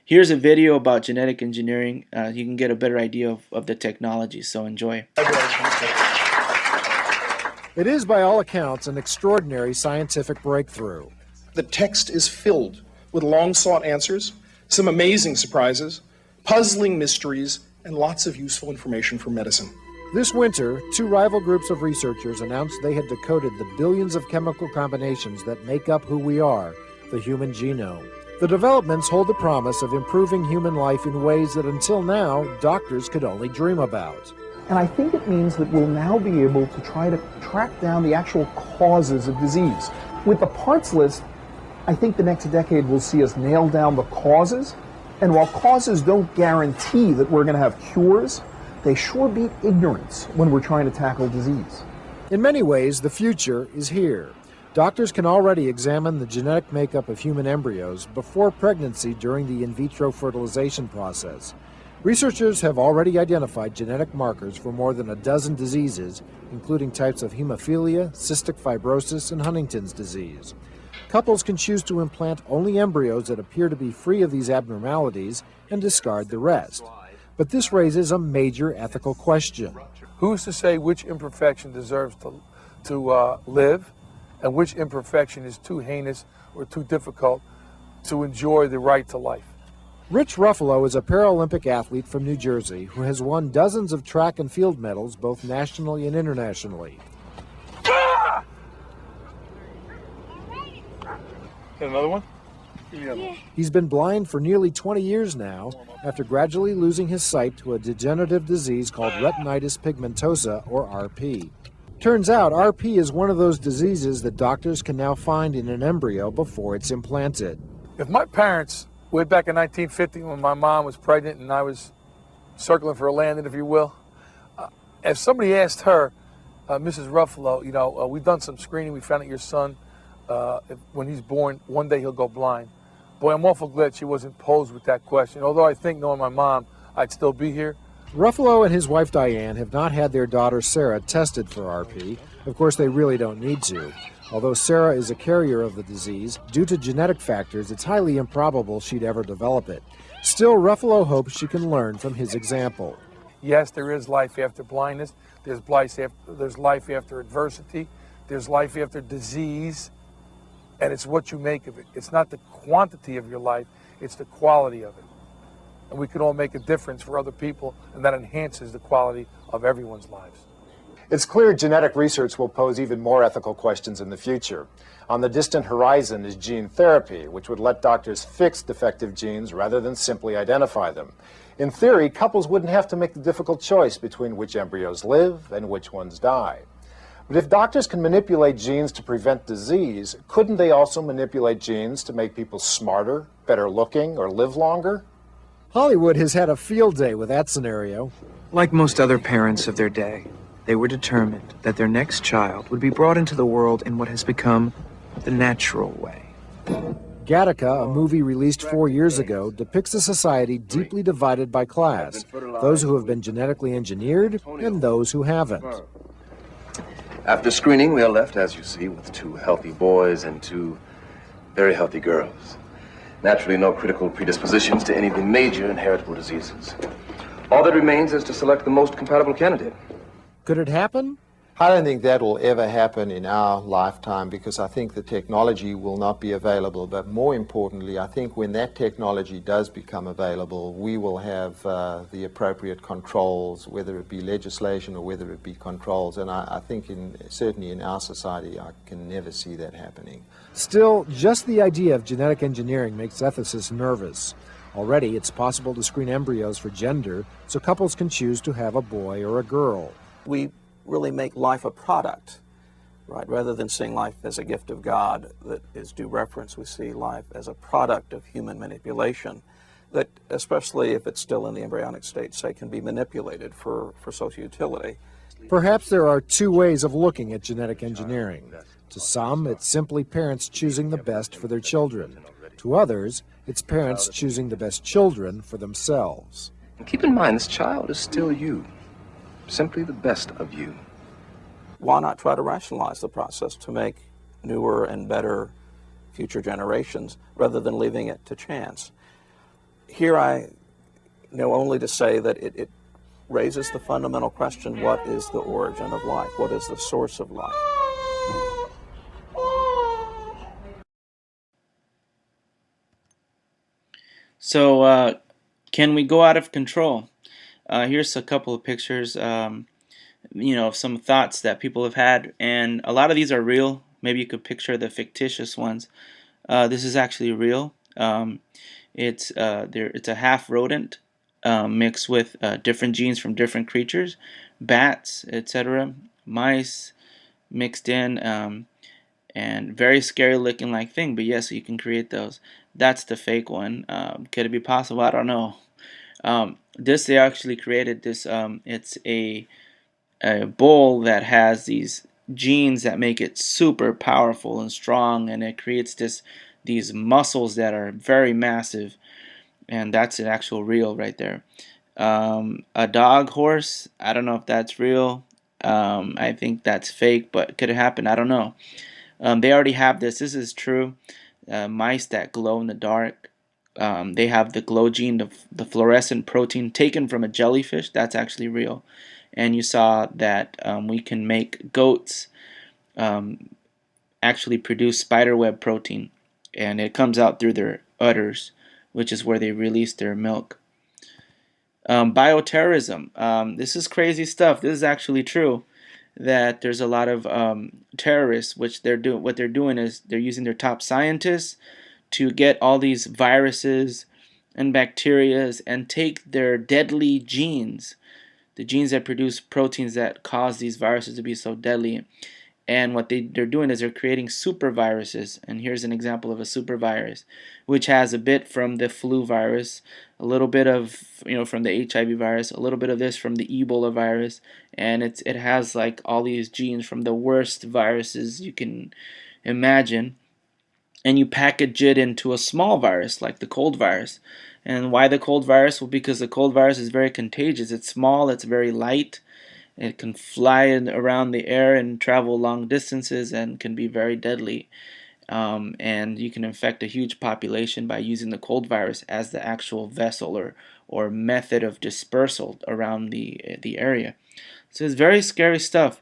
Here's a video about genetic engineering. You can get a better idea of the technology, so enjoy. It is, by all accounts, an extraordinary scientific breakthrough. The text is filled with long-sought answers, some amazing surprises, puzzling mysteries, and lots of useful information for medicine. This winter, two rival groups of researchers announced they had decoded the billions of chemical combinations that make up who we are, the human genome. The developments hold the promise of improving human life in ways that until now, doctors could only dream about. And I think it means that we'll now be able to try to track down the actual causes of disease. With the parts list, I think the next decade will see us nail down the causes. And while causes don't guarantee that we're going to have cures, they sure beat ignorance when we're trying to tackle disease. In many ways, the future is here. Doctors can already examine the genetic makeup of human embryos before pregnancy during the in vitro fertilization process. Researchers have already identified genetic markers for more than a dozen diseases, including types of hemophilia, cystic fibrosis, and Huntington's disease. Couples can choose to implant only embryos that appear to be free of these abnormalities and discard the rest. But this raises a major ethical question. Who's to say which imperfection deserves to live and which imperfection is too heinous or too difficult to enjoy the right to life? Rich Ruffalo is a Paralympic athlete from New Jersey who has won dozens of track and field medals both nationally and internationally. Got another one? He's been blind for nearly 20 years now after gradually losing his sight to a degenerative disease called retinitis pigmentosa, or RP. Turns out RP is one of those diseases that doctors can now find in an embryo before it's implanted. If my parents, way back in 1950 when my mom was pregnant and I was circling for a landing, if you will, if somebody asked her, Mrs. Ruffalo, we've done some screening, we found out your son, when he's born, one day he'll go blind. Boy, I'm awful glad she wasn't posed with that question, although I think, knowing my mom, I'd still be here. Ruffalo and his wife Diane have not had their daughter Sarah tested for RP. Of course, they really don't need to. Although Sarah is a carrier of the disease, due to genetic factors, it's highly improbable she'd ever develop it. Still, Ruffalo hopes she can learn from his example. Yes, there is life after blindness. There's life after adversity. There's life after disease. And it's what you make of it. It's not the quantity of your life, it's the quality of it. And we can all make a difference for other people, and that enhances the quality of everyone's lives. It's clear genetic research will pose even more ethical questions in the future. On the distant horizon is gene therapy, which would let doctors fix defective genes rather than simply identify them. In theory, couples wouldn't have to make the difficult choice between which embryos live and which ones die. But if doctors can manipulate genes to prevent disease, couldn't they also manipulate genes to make people smarter, better looking, or live longer? Hollywood has had a field day with that scenario. Like most other parents of their day, they were determined that their next child would be brought into the world in what has become the natural way. Gattaca, a movie released 4 years ago, depicts a society deeply divided by class, those who have been genetically engineered and those who haven't. After screening, we are left, as you see, with 2 healthy boys and 2 very healthy girls. Naturally, no critical predispositions to any of the major inheritable diseases. All that remains is to select the most compatible candidate. Could it happen? I don't think that will ever happen in our lifetime because I think the technology will not be available. But more importantly, I think when that technology does become available, we will have the appropriate controls, whether it be legislation or whether it be controls. And I think certainly in our society, I can never see that happening. Still, just the idea of genetic engineering makes ethicists nervous. Already, it's possible to screen embryos for gender so couples can choose to have a boy or a girl. We really make life a product, right? Rather than seeing life as a gift of God that is due reference, we see life as a product of human manipulation that, especially if it's still in the embryonic state, say, can be manipulated for social utility. Perhaps there are 2 ways of looking at genetic engineering. To some, it's simply parents choosing the best for their children. To others, it's parents choosing the best children for themselves. And keep in mind, this child is still you. Simply the best of you. Why not try to rationalize the process to make newer and better future generations rather than leaving it to chance? here I know only to say that it raises the fundamental question, what is the origin of life? What is the source of life? So, can we go out of control? Here's a couple of pictures, of some thoughts that people have had, and a lot of these are real. Maybe you could picture the fictitious ones. This is actually real. It's a half rodent mixed with different genes from different creatures, bats, etc., mice mixed in, and very scary looking like thing. But yes, you can create those. That's the fake one. Could it be possible? I don't know. This they actually created this. It's a bull that has these genes that make it super powerful and strong, and it creates these muscles that are very massive, and that's an actual real right there. A dog horse, I don't know if that's real. I think that's fake, but could it happen? I don't know. They already have this. This is true. Mice that glow in the dark. They have the glow gene, the fluorescent protein taken from a jellyfish. That's actually real. And you saw that we can make goats um, actually produce spiderweb protein, and it comes out through their udders, which is where they release their milk. Bioterrorism. This is crazy stuff. This is actually true. That there's a lot of terrorists, which they're doing. What they're doing is they're using their top scientists to get all these viruses and bacterias and take their deadly genes, the genes that produce proteins that cause these viruses to be so deadly. And what they're doing is they're creating super viruses. And here's an example of a super virus, which has a bit from the flu virus, a little bit of from the HIV virus, a little bit of this from the Ebola virus, and it has like all these genes from the worst viruses you can imagine, and you package it into a small virus like the cold virus. And why the cold virus? Well, because the cold virus is very contagious. It's small, it's very light, it can fly around the air and travel long distances and can be very deadly. And you can infect a huge population by using the cold virus as the actual vessel or method of dispersal around the area. So it's very scary stuff.